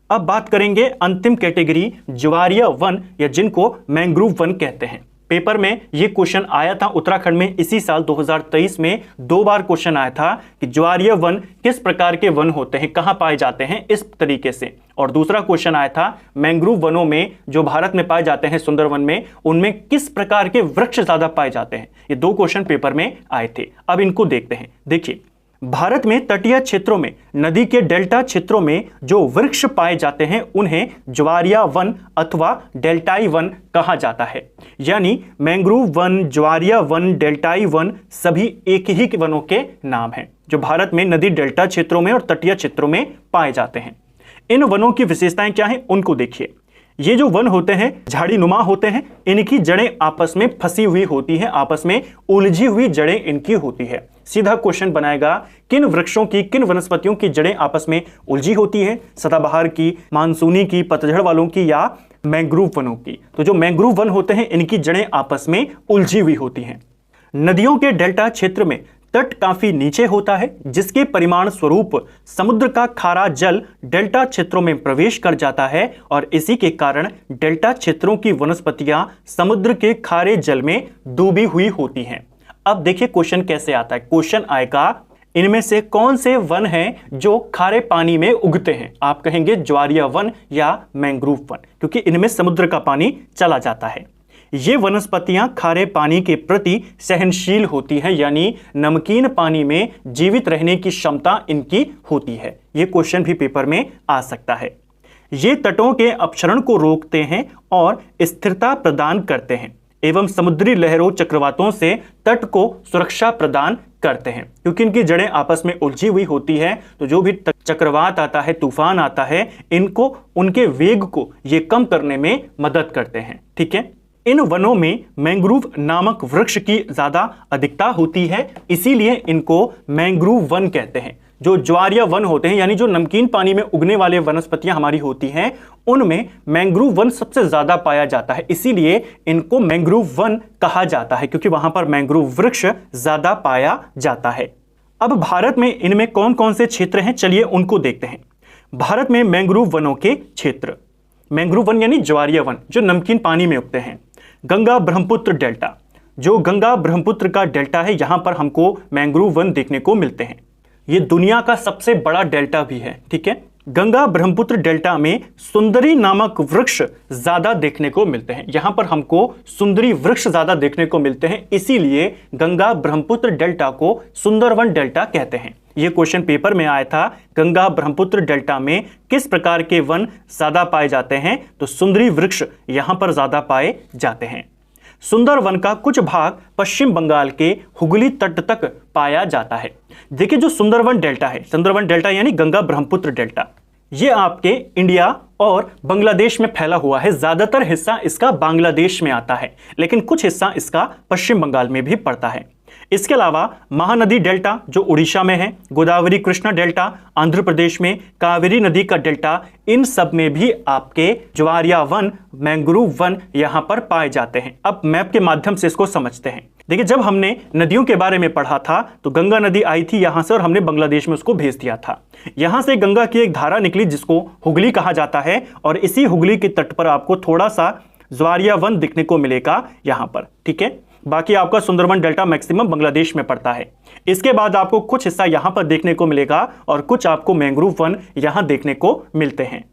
अब बात करेंगे अंतिम कैटेगरी ज्वारीय वन या जिनको मैंग्रोव वन कहते हैं। पेपर में ये क्वेश्चन आया था उत्तराखंड में इसी साल 2023 में 2 बार क्वेश्चन आया था कि ज्वारीय वन किस प्रकार के वन होते हैं, कहां पाए जाते हैं, इस तरीके से। और दूसरा क्वेश्चन आया था मैंग्रोव वनों में जो भारत में पाए जाते हैं सुंदरवन में, उनमें किस प्रकार के वृक्ष ज्यादा पाए जाते हैं। ये 2 क्वेश्चन पेपर में आए थे। अब इनको देखते हैं। देखिए, भारत में तटीय क्षेत्रों में नदी के डेल्टा क्षेत्रों में जो वृक्ष पाए जाते हैं उन्हें ज्वारीय वन अथवा डेल्टाई वन कहा जाता है। यानी मैंग्रोव वन, ज्वारीय वन, डेल्टाई वन सभी एक ही वनों के नाम हैं जो भारत में नदी डेल्टा क्षेत्रों में और तटीय क्षेत्रों में पाए जाते हैं। इन वनों की विशेषताएं क्या हैं उनको देखिए। ये जो वन होते हैं झाड़ी नुमा होते हैं, इनकी जड़ें आपस में फंसी हुई होती हैं, आपस में उलझी हुई जड़ें इनकी होती है। सीधा क्वेश्चन बनाएगा किन वृक्षों की, किन वनस्पतियों की जड़ें आपस में उलझी होती है, सदाबहार की, मानसूनी की, पतझड़ वालों की या मैंग्रोव वनों की। तो जो मैंग्रोव वन होते हैं इनकी जड़ें आपस में उलझी हुई होती हैं। नदियों के डेल्टा क्षेत्र में तट काफी नीचे होता है जिसके परिमाण स्वरूप समुद्र का खारा जल डेल्टा क्षेत्रों में प्रवेश कर जाता है और इसी के कारण डेल्टा क्षेत्रों की वनस्पतियां समुद्र के खारे जल में डूबी हुई होती हैं। अब देखिए क्वेश्चन कैसे आता है। क्वेश्चन आएगा इनमें से कौन से वन हैं जो खारे पानी में उगते हैं। आप कहेंगे ज्वारीय वन या मैंग्रोव वन, क्योंकि इनमें समुद्र का पानी चला जाता है। ये वनस्पतियां खारे पानी के प्रति सहनशील होती हैं, यानी नमकीन पानी में जीवित रहने की क्षमता इनकी होती है। ये क्वेश्चन भी पेपर में आ सकता है। ये तटों के अपक्षरण को रोकते हैं और स्थिरता प्रदान करते हैं एवं समुद्री लहरों चक्रवातों से तट को सुरक्षा प्रदान करते हैं। क्योंकि इनकी जड़ें आपस में उलझी हुई होती है तो जो भी चक्रवात आता है, तूफान आता है, इनको, उनके वेग को ये कम करने में मदद करते हैं। ठीक है, इन वनों में मैंग्रोव नामक वृक्ष की ज्यादा अधिकता होती है, इसीलिए इनको मैंग्रोव वन कहते हैं। जो ज्वारीय वन होते हैं यानी जो नमकीन पानी में उगने वाले वनस्पतियां हमारी होती हैं उनमें मैंग्रोव वन सबसे ज्यादा पाया जाता है, इसीलिए इनको मैंग्रोव वन कहा जाता है क्योंकि वहां पर मैंग्रोव वृक्ष ज्यादा पाया जाता है। अब भारत में इनमें कौन कौन से क्षेत्र हैं, चलिए उनको देखते हैं। भारत में मैंग्रोव वनों के क्षेत्र, मैंग्रोव वन यानी ज्वारीय वन जो नमकीन पानी में उगते हैं। गंगा ब्रह्मपुत्र डेल्टा, जो गंगा ब्रह्मपुत्र का डेल्टा है यहां पर हमको मैंग्रोव वन देखने को मिलते हैं। ये दुनिया का सबसे बड़ा डेल्टा भी है। ठीक है, गंगा ब्रह्मपुत्र डेल्टा में सुंदरी नामक वृक्ष ज्यादा देखने को मिलते हैं। यहां पर हमको सुंदरी वृक्ष ज्यादा देखने को मिलते हैं, इसीलिए गंगा ब्रह्मपुत्र डेल्टा को सुंदरवन डेल्टा कहते हैं। यह क्वेश्चन पेपर में आया था, गंगा ब्रह्मपुत्र डेल्टा में किस प्रकार के वन ज्यादा पाए जाते हैं, तो सुंदरी वृक्ष यहां पर ज्यादा पाए जाते हैं। सुंदरवन का कुछ भाग पश्चिम बंगाल के हुगली तट तक पाया जाता है। देखिए जो सुंदरवन डेल्टा है, सुंदरवन डेल्टा यानी गंगा ब्रह्मपुत्र डेल्टा, ये आपके इंडिया और बांग्लादेश में फैला हुआ है। ज्यादातर हिस्सा इसका बांग्लादेश में आता है लेकिन कुछ हिस्सा इसका पश्चिम बंगाल में भी पड़ता है। इसके अलावा महानदी डेल्टा जो उड़ीसा में है, गोदावरी कृष्णा डेल्टा आंध्र प्रदेश में, कावेरी नदी का डेल्टा, इन सब में भी आपके ज्वारीय वन, मैंग्रोव वन यहां पर पाए जाते हैं। अब मैप के माध्यम से इसको समझते हैं। देखिए जब हमने नदियों के बारे में पढ़ा था तो गंगा नदी आई थी यहां से और हमने बांग्लादेश में उसको भेज दिया था। यहां से गंगा की एक धारा निकली जिसको हुगली कहा जाता है और इसी हुगली के तट पर आपको थोड़ा सा ज्वारीय वन दिखने को मिलेगा यहां पर। ठीक है, बाकी आपका सुंदरवन डेल्टा मैक्सिमम बांग्लादेश में पड़ता है। इसके बाद आपको कुछ हिस्सा यहां पर देखने को मिलेगा और कुछ आपको मैंग्रोव वन यहां देखने को मिलते हैं।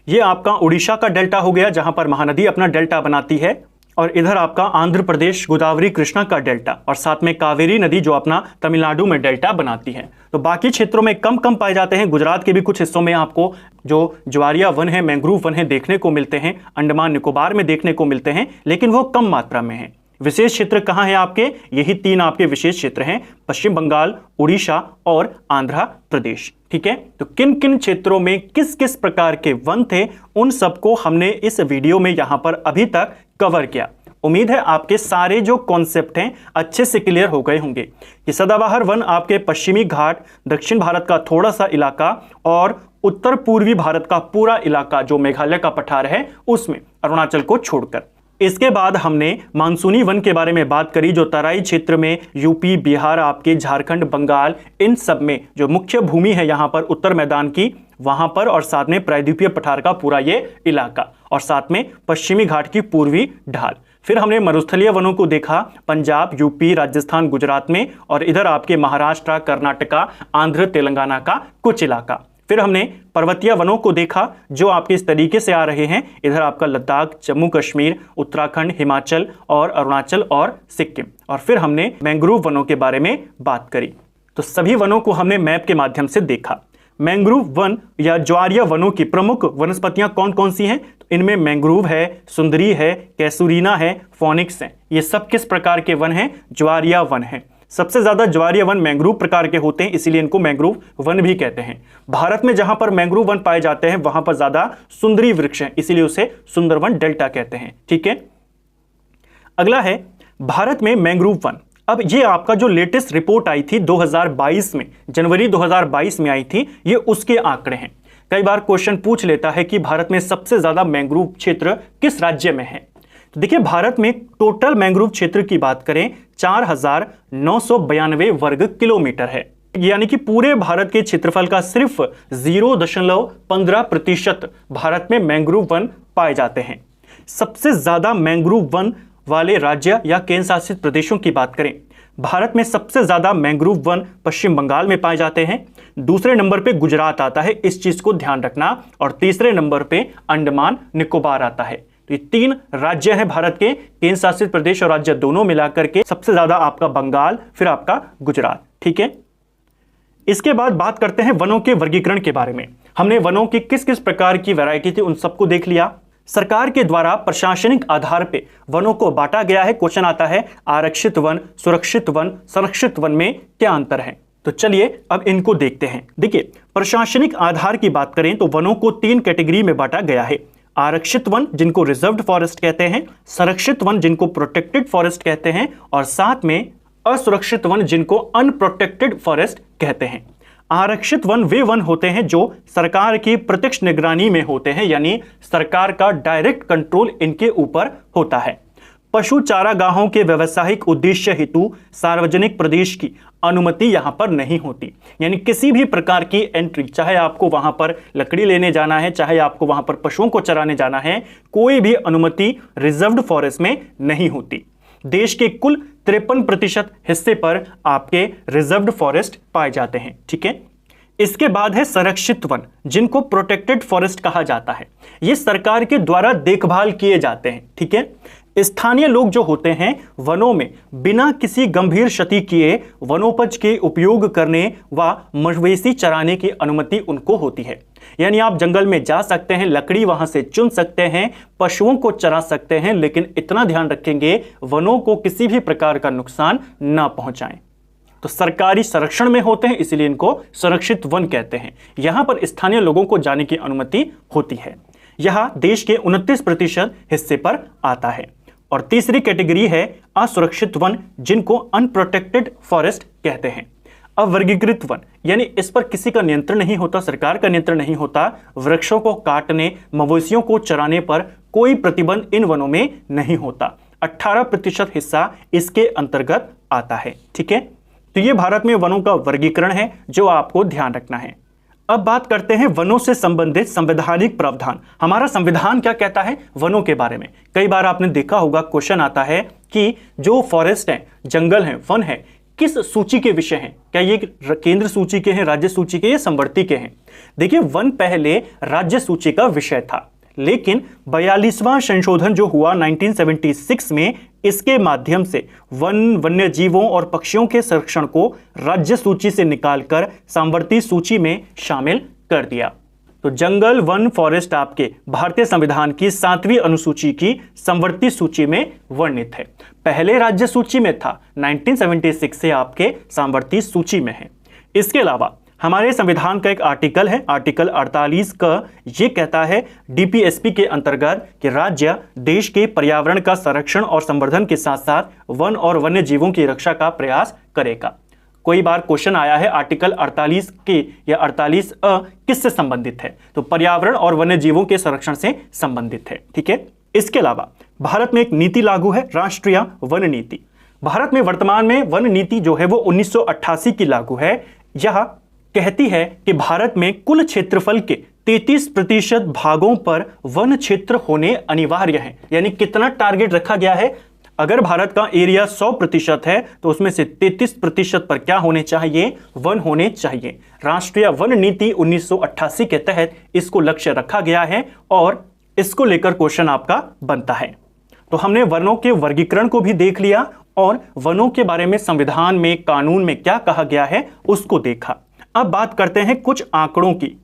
यह आपका उड़ीसा का डेल्टा हो गया जहां पर महानदी अपना डेल्टा बनाती है, और इधर आपका आंध्र प्रदेश गोदावरी कृष्णा का डेल्टा, और साथ में कावेरी नदी जो अपना तमिलनाडु में डेल्टा बनाती है। तो बाकी क्षेत्रों में कम कम पाए जाते हैं। गुजरात के भी कुछ हिस्सों में आपको जो ज्वारीय वन है, मैंग्रोव वन है देखने को मिलते हैं, अंडमान निकोबार में देखने को मिलते हैं, लेकिन वो कम मात्रा में है। विशेष क्षेत्र कहाँ है आपके? यही 3 आपके विशेष क्षेत्र हैं, पश्चिम बंगाल, उड़ीसा और आंध्र प्रदेश। ठीक है, तो किन किन क्षेत्रों में किस किस प्रकार के वन थे, उन सबको हमने इस वीडियो में यहां पर अभी तक कवर किया। उम्मीद है आपके सारे जो कॉन्सेप्ट हैं अच्छे से क्लियर हो गए होंगे कि सदाबहार वन आपके पश्चिमी घाट, दक्षिण भारत का थोड़ा सा इलाका और उत्तर पूर्वी भारत का पूरा इलाका जो मेघालय का पठार है उसमें, अरुणाचल को छोड़कर। इसके बाद हमने मानसूनी वन के बारे में बात करी, जो तराई क्षेत्र में यूपी, बिहार, आपके झारखंड, बंगाल, इन सब में जो मुख्य भूमि है यहाँ पर उत्तर मैदान की, वहां पर, और साथ में प्रायद्वीपीय पठार का पूरा ये इलाका, और साथ में पश्चिमी घाट की पूर्वी ढाल। फिर हमने मरुस्थलीय वनों को देखा, पंजाब, यूपी, राजस्थान, गुजरात में, और इधर आपके महाराष्ट्र, कर्नाटका, आंध्र, तेलंगाना का कुछ इलाका। फिर हमने पर्वतीय वनों को देखा जो आपके इस तरीके से आ रहे हैं, इधर आपका लद्दाख, जम्मू कश्मीर, उत्तराखंड, हिमाचल और अरुणाचल और सिक्किम। और फिर हमने मैंग्रोव वनों के बारे में बात करी। तो सभी वनों को हमने मैप के माध्यम से देखा। मैंग्रोव वन या ज्वारीय वनों की प्रमुख वनस्पतियां कौन कौन सी हैं? तो इनमें मैंग्रोव है, सुंदरी है, कैसूरीना है, फोनिक्स है। ये सब किस प्रकार के वन हैं? ज्वारीय वन है। सबसे ज्यादा ज्वारीय वन मैंग्रोव प्रकार के होते हैं, इसीलिए इनको मैंग्रोव वन भी कहते हैं। भारत में जहां पर मैंग्रोव वन पाए जाते हैं वहां पर ज्यादा सुंदरी वृक्ष हैं, इसीलिए उसे सुंदरवन डेल्टा कहते हैं। ठीक है, अगला है भारत में मैंग्रोव वन। अब ये आपका जो लेटेस्ट रिपोर्ट आई थी 2022 में, जनवरी 2022 में आई थी, ये उसके आंकड़े हैं। कई बार क्वेश्चन पूछ लेता है कि भारत में सबसे ज्यादा मैंग्रोव क्षेत्र किस राज्य में है। तो देखिए, भारत में टोटल मैंग्रोव क्षेत्र की बात करें 4992 वर्ग किलोमीटर है, यानी कि पूरे भारत के क्षेत्रफल का सिर्फ 0.15% भारत में मैंग्रोव वन पाए जाते हैं। सबसे ज्यादा मैंग्रोव वन वाले राज्य या केंद्र शासित प्रदेशों की बात करें, भारत में सबसे ज्यादा मैंग्रोव वन पश्चिम बंगाल में पाए जाते हैं। दूसरे नंबर पे गुजरात आता है, इस चीज को ध्यान रखना, और तीसरे नंबर पे अंडमान निकोबार आता है। तो ये 3 राज्य हैं भारत के, केंद्र शासित प्रदेश और राज्य दोनों मिलाकर के। सबसे ज्यादा आपका बंगाल, फिर आपका गुजरात। ठीक है, इसके बाद बात करते हैं वनों के वर्गीकरण के बारे में। हमने वनों की किस किस प्रकार की वैरायटी थी उन सबको देख लिया। सरकार के द्वारा प्रशासनिक आधार पे वनों को बांटा गया है। क्वेश्चन आता है आरक्षित वन, सुरक्षित वन, संरक्षित वन में क्या अंतर है? तो चलिए अब इनको देखते हैं। देखिए, प्रशासनिक आधार की बात करें तो वनों को 3 कैटेगरी में बांटा गया है। आरक्षित वन जिनको रिजर्व्ड फॉरेस्ट कहते हैं, संरक्षित वन जिनको प्रोटेक्टेड फॉरेस्ट कहते हैं, और साथ में असुरक्षित वन जिनको अनप्रोटेक्टेड फॉरेस्ट कहते हैं। आरक्षित वन वे वन होते हैं जो सरकार की प्रत्यक्ष निगरानी में होते हैं, यानी सरकार का डायरेक्ट कंट्रोल इनके ऊपर होता है। पशु चारागाहों के व्यवसायिक उद्देश्य हेतु सार्वजनिक प्रदेश की अनुमति यहां पर नहीं होती, यानी किसी भी प्रकार की एंट्री, चाहे आपको वहां पर लकड़ी लेने जाना है, चाहे आपको वहां पर पशुओं को चराने जाना है, कोई भी अनुमति रिजर्व्ड फॉरेस्ट में नहीं होती। देश के कुल 53% हिस्से पर आपके रिजर्व्ड फॉरेस्ट पाए जाते हैं। ठीक है, इसके बाद है संरक्षित वन जिनको प्रोटेक्टेड फॉरेस्ट कहा जाता है। ये सरकार के द्वारा देखभाल किए जाते हैं। ठीक है, स्थानीय लोग जो होते हैं वनों में बिना किसी गंभीर क्षति किए वनोपज के उपयोग करने व मवेशी चराने की अनुमति उनको होती है। यानी आप जंगल में जा सकते हैं, लकड़ी वहां से चुन सकते हैं, पशुओं को चरा सकते हैं, लेकिन इतना ध्यान रखेंगे वनों को किसी भी प्रकार का नुकसान ना पहुंचाएं। तो सरकारी संरक्षण में होते हैं, इसलिए इनको संरक्षित वन कहते हैं। यहां पर स्थानीय लोगों को जाने की अनुमति होती है। यह देश के 29% हिस्से पर आता है। और तीसरी कैटेगरी है असुरक्षित वन जिनको अनप्रोटेक्टेड फॉरेस्ट कहते हैं। अवर्गीकृत वन, यानी इस पर किसी का नियंत्रण नहीं होता, सरकार का नियंत्रण नहीं होता। वृक्षों को काटने, मवेशियों को चराने पर कोई प्रतिबंध इन वनों में नहीं होता। 18% हिस्सा इसके अंतर्गत आता है। ठीक है, तो ये भारत में वनों का वर्गीकरण है जो आपको ध्यान रखना है। अब बात करते हैं वनों से संबंधित संवैधानिक प्रावधान। हमारा संविधान क्या कहता है वनों के बारे में? कई बार आपने देखा होगा क्वेश्चन आता है कि जो फॉरेस्ट है, जंगल है, वन है, किस सूची के विषय हैं? क्या ये केंद्र सूची के हैं, राज्य सूची के, या संवर्ती के हैं? देखिए, वन पहले राज्य सूची का विषय था, लेकिन 42वां संशोधन जो हुआ 1976 में, इसके माध्यम से वन, वन्य जीवों और पक्षियों के संरक्षण को राज्य सूची से निकालकर सामवर्ती सूची में शामिल कर दिया। तो जंगल वन फॉरेस्ट आपके भारतीय संविधान की 7वीं अनुसूची की समवर्ती सूची में वर्णित है। पहले राज्य सूची में था, 1976 से आपके समवर्ती सूची में है। इसके अलावा हमारे संविधान का एक आर्टिकल है, आर्टिकल 48 का ये कहता है डीपीएसपी के अंतर्गत कि राज्य देश के पर्यावरण का संरक्षण और संवर्धन के साथ साथ वन और वन्य जीवों की रक्षा का प्रयास करेगा। कोई बार क्वेश्चन आया है आर्टिकल 48 के या 48 किससे संबंधित है, तो पर्यावरण और वन्य जीवों के संरक्षण से संबंधित है। ठीक है, इसके अलावा भारत में एक नीति लागू है, राष्ट्रीय वन नीति। भारत में वर्तमान में वन नीति जो है वो 1988 की लागू है। यह कहती है कि भारत में कुल क्षेत्रफल के 33% भागों पर वन क्षेत्र होने अनिवार्य है। यानी कितना टारगेट रखा गया है, अगर भारत का एरिया 100% है तो उसमें से 33% पर क्या होने चाहिए, वन होने चाहिए। राष्ट्रीय वन नीति 1988 के तहत इसको लक्ष्य रखा गया है और इसको लेकर क्वेश्चन आपका बनता है। तो हमने वनों के वर्गीकरण को भी देख लिया और वनों के बारे में संविधान में, कानून में क्या कहा गया है उसको देखा। अब बात करते हैं कुछ आंकड़ों की।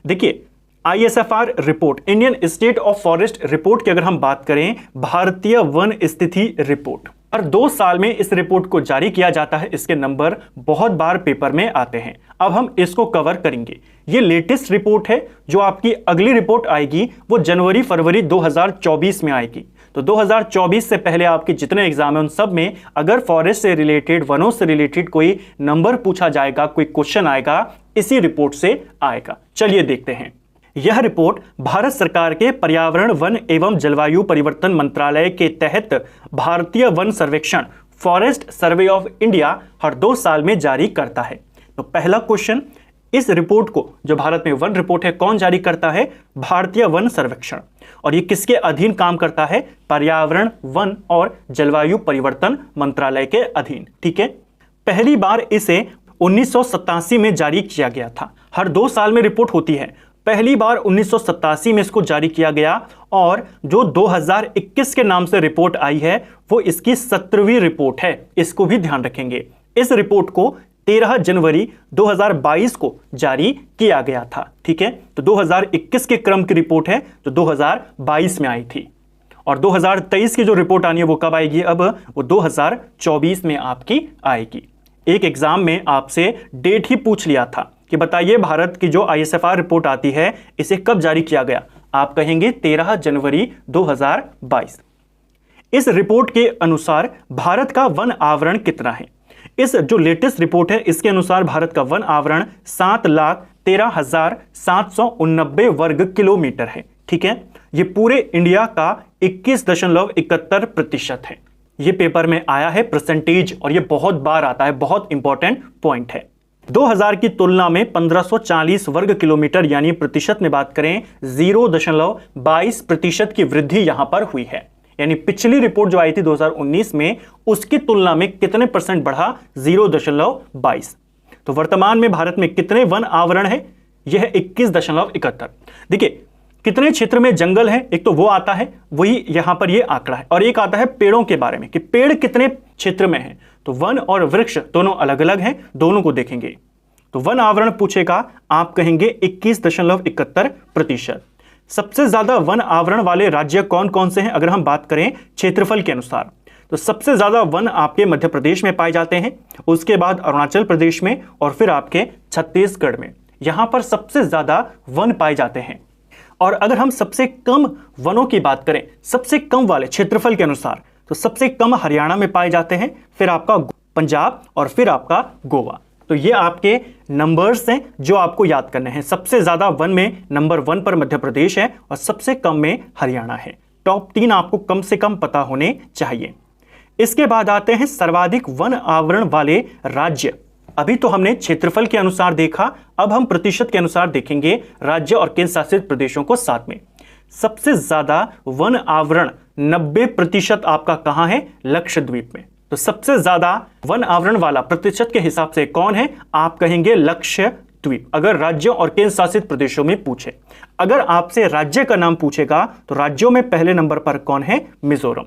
देखिए, ISFR report, Indian state of forest report की अगर हम बात करें, भारतीय वन स्थिति रिपोर्ट, हर 2 साल में इस रिपोर्ट को जारी किया जाता है। इसके नंबर बहुत बार पेपर में आते हैं। अब हम इसको कवर करेंगे। ये लेटेस्ट रिपोर्ट है। जो आपकी अगली रिपोर्ट आएगी वो जनवरी फरवरी 2024 में आएगी। तो 2024 से पहले आपके जितने एग्जाम है उन सब में अगर फॉरेस्ट से रिलेटेड, वनों से रिलेटेड कोई नंबर पूछा जाएगा, कोई क्वेश्चन आएगा, इसी रिपोर्ट से आएगा। चलिए देखते हैं। यह रिपोर्ट भारत सरकार के पर्यावरण, वन एवं जलवायु परिवर्तन मंत्रालय के तहत भारतीय वन सर्वेक्षण, फॉरेस्ट सर्वे ऑफ इंडिया, हर 2 साल में जारी करता है। तो पहला क्वेश्चन, इस रिपोर्ट को, जो भारत में वन रिपोर्ट है, कौन जारी करता है? भारतीय वन सर्वेक्षण। और ये किसके अधीन काम करता है? पर्यावरण, वन और जलवायु परिवर्तन मंत्रालय के अधीन। ठीक है, पहली बार इसे 1987 में जारी किया गया था। हर 2 साल में रिपोर्ट होती है। पहली बार 1987 में इसको जारी किया गया और जो 2021 के नाम से रिपोर्ट आई है वो इसकी 17वीं रिपोर्ट है। इसको भी ध्यान रखेंगे। इस रिपोर्ट को 13 जनवरी 2022 को जारी किया गया था। ठीक है, तो 2021 के क्रम की रिपोर्ट है जो 2022 में आई थी। और 2023 की जो रिपोर्ट आनी है वो कब आएगी? अब वो 2024 में आपकी आएगी। एक एग्जाम में आपसे डेट ही पूछ लिया था कि बताइए भारत की जो ISFR रिपोर्ट आती है इसे कब जारी किया गया? आप कहेंगे 13 जनवरी 2022। इस रिपोर्ट के अनुसार भारत का वन आवरण कितना है? इस जो लेटेस्ट रिपोर्ट है इसके अनुसार भारत का वन आवरण 7,13,789 वर्ग किलोमीटर है। ठीक है, ये पूरे इंडिया का 21.71% है। ये पेपर में आया है परसेंटेज और ये बहुत बार आता है, बहुत इंपॉर्टेंट पॉइंट है। 2000 की तुलना में 1540 वर्ग किलोमीटर यानी प्रतिशत में बात करें 0.22% की वृद्धि यहां पर हुई है। यानी पिछली रिपोर्ट जो आई थी 2019 में उसकी तुलना में कितने परसेंट बढ़ा? 0.22। तो वर्तमान में भारत में कितने वन आवरण है? यह 21.71। देखिए कितने क्षेत्र में जंगल है, एक तो वो आता है, वही यहां पर ये आंकड़ा है। और एक आता है पेड़ों के बारे में कि पेड़ कितने क्षेत्र में है। तो वन और वृक्ष दोनों अलग अलग हैं, दोनों को देखेंगे। तो वन आवरण पूछेगा, आप कहेंगे 21.71%। सबसे ज्यादा वन आवरण वाले राज्य कौन कौन से हैं? अगर हम बात करें क्षेत्रफल के अनुसार तो सबसे ज्यादा वन आपके मध्य प्रदेश में पाए जाते हैं, उसके बाद अरुणाचल प्रदेश में और फिर आपके छत्तीसगढ़ में। यहां पर सबसे ज्यादा वन पाए जाते हैं। और अगर हम सबसे कम वनों की बात करें, सबसे कम वाले क्षेत्रफल के अनुसार, तो सबसे कम हरियाणा में पाए जाते हैं, फिर आपका पंजाब और फिर आपका गोवा। तो ये आपके नंबर्स हैं जो आपको याद करने हैं। सबसे ज्यादा वन में नंबर 1 पर मध्य प्रदेश है और सबसे कम में हरियाणा है। टॉप 3 आपको कम से कम पता होने चाहिए। इसके बाद आते हैं सर्वाधिक वन आवरण वाले राज्य। अभी तो हमने क्षेत्रफल के अनुसार देखा, अब हम प्रतिशत के अनुसार देखेंगे राज्य और केंद्र शासित प्रदेशों को साथ में। सबसे ज्यादा वन आवरण 90% आपका कहां है? लक्षद्वीप में। तो सबसे ज्यादा वन आवरण वाला प्रतिशत के हिसाब से कौन है? आप कहेंगे लक्षद्वीप, अगर राज्यों और केंद्र शासित प्रदेशों में पूछे। अगर आपसे राज्य का नाम पूछेगा तो राज्यों में पहले नंबर पर कौन है? मिजोरम।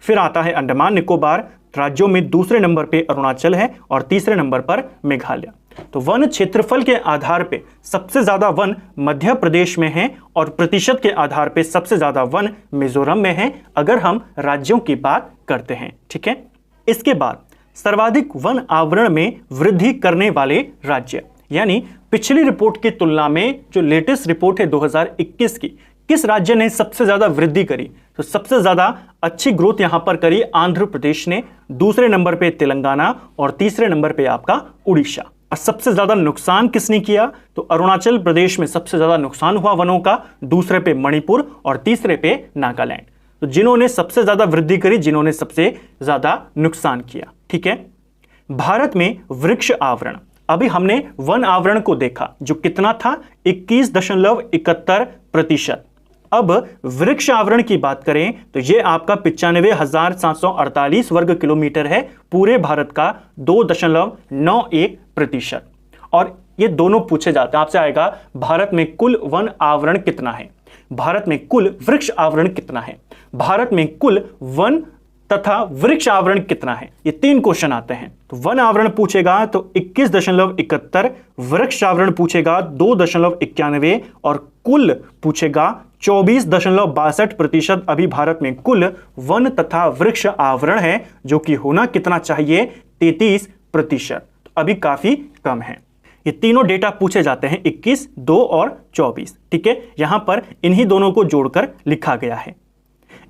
फिर आता है अंडमान निकोबार। राज्यों में दूसरे नंबर पे अरुणाचल है और तीसरे नंबर पर मेघालय। तो वन क्षेत्रफल के आधार पे सबसे ज़्यादा वन मध्य प्रदेश में है और प्रतिशत के आधार पे सबसे ज़्यादा वन मिजोरम में है, अगर हम राज्यों की बात करते हैं। ठीक है, इसके बाद सर्वाधिक वन आवरण में वृद्धि करने वाले राज्य, यानी पिछली रिपोर्ट की तुलना में जो लेटेस्ट रिपोर्ट है 2021 की, किस राज्य ने सबसे ज्यादा वृद्धि करी? तो सबसे ज्यादा अच्छी ग्रोथ यहां पर करी आंध्र प्रदेश ने, दूसरे नंबर पे तेलंगाना और तीसरे नंबर पे आपका उड़ीसा। और सबसे ज्यादा नुकसान किसने किया? तो अरुणाचल प्रदेश में सबसे ज्यादा नुकसान हुआ वनों का, दूसरे पे मणिपुर और तीसरे पे नागालैंड। तो जिन्होंने सबसे ज्यादा वृद्धि करी, जिन्होंने सबसे ज्यादा नुकसान किया। ठीक है, भारत में वृक्ष आवरण, अभी हमने वन आवरण को देखा जो कितना था 21.71%। अब वृक्ष आवरण की बात करें तो यह आपका 95,748 वर्ग किलोमीटर है, पूरे भारत का 2.91%। और ये दोनों पूछे जाते हैं, आपसे आएगा भारत में कुल वन आवरण कितना है, भारत में कुल वृक्ष आवरण कितना है, भारत में कुल वन तथा वृक्ष आवरण कितना है, ये 3 क्वेश्चन आते हैं। तो वन आवरण पूछेगा तो 21.71, वृक्ष आवरण पूछेगा 2.91 और कुल पूछेगा 24.62%। अभी भारत में कुल वन तथा वृक्ष आवरण है, जो कि होना कितना चाहिए? 33%। तो अभी काफी कम है। ये तीनों डेटा पूछे जाते हैं 21, 2 और 24। ठीक है, यहां पर इन्हीं दोनों को जोड़कर लिखा गया है।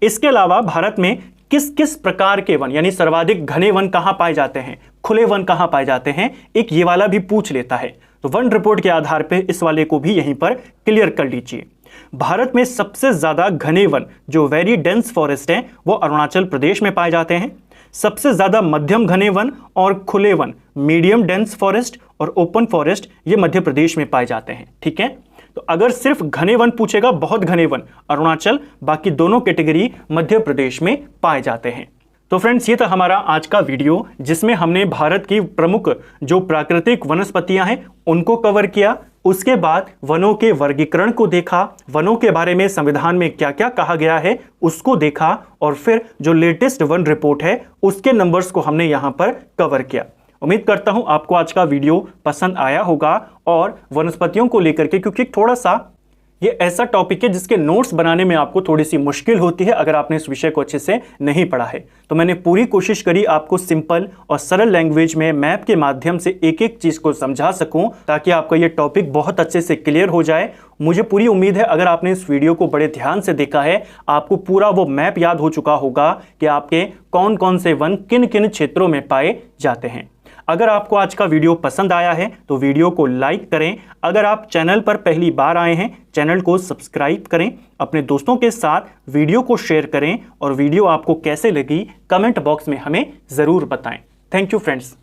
इसके अलावा भारत में किस किस प्रकार के वन, यानी सर्वाधिक घने वन कहां पाए जाते हैं, खुले वन कहां पाए जाते हैं, एक ये वाला भी पूछ लेता है। तो वन रिपोर्ट के आधार पे इस वाले को भी यहीं पर क्लियर कर लीजिए। भारत में सबसे ज्यादा घने वन जो वेरी डेंस फॉरेस्ट है वो अरुणाचल प्रदेश में पाए जाते हैं। सबसे ज्यादा मध्यम घने वन और खुले वन मीडियम डेंस फॉरेस्ट और ओपन फॉरेस्ट ये मध्य प्रदेश में पाए जाते हैं। ठीक है, तो अगर सिर्फ घने वन पूछेगा, बहुत घने वन अरुणाचल, बाकी दोनों कैटेगरी मध्य प्रदेश में पाए जाते हैं। तो फ्रेंड्स, ये था हमारा आज का वीडियो, जिसमें हमने भारत की प्रमुख जो प्राकृतिक वनस्पतियां हैं उनको कवर किया। उसके बाद वनों के वर्गीकरण को देखा, वनों के बारे में संविधान में क्या क्या कहा गया है उसको देखा, और फिर जो लेटेस्ट वन रिपोर्ट है उसके नंबर्स को हमने यहां पर कवर किया। उम्मीद करता हूं आपको आज का वीडियो पसंद आया होगा, और वनस्पतियों को लेकर के, क्योंकि थोड़ा सा ये ऐसा टॉपिक है जिसके नोट्स बनाने में आपको थोड़ी सी मुश्किल होती है अगर आपने इस विषय को अच्छे से नहीं पढ़ा है। तो मैंने पूरी कोशिश करी आपको सिंपल और सरल लैंग्वेज में मैप के माध्यम से एक एक चीज़ को समझा सकूं, ताकि आपका ये टॉपिक बहुत अच्छे से क्लियर हो जाए। मुझे पूरी उम्मीद है अगर आपने इस वीडियो को बड़े ध्यान से देखा है, आपको पूरा वो मैप याद हो चुका होगा कि आपके कौन कौन से वन किन किन क्षेत्रों में पाए जाते हैं। अगर आपको आज का वीडियो पसंद आया है तो वीडियो को लाइक करें। अगर आप चैनल पर पहली बार आए हैं, चैनल को सब्सक्राइब करें, अपने दोस्तों के साथ वीडियो को शेयर करें, और वीडियो आपको कैसे लगी कमेंट बॉक्स में हमें ज़रूर बताएं। Thank you friends.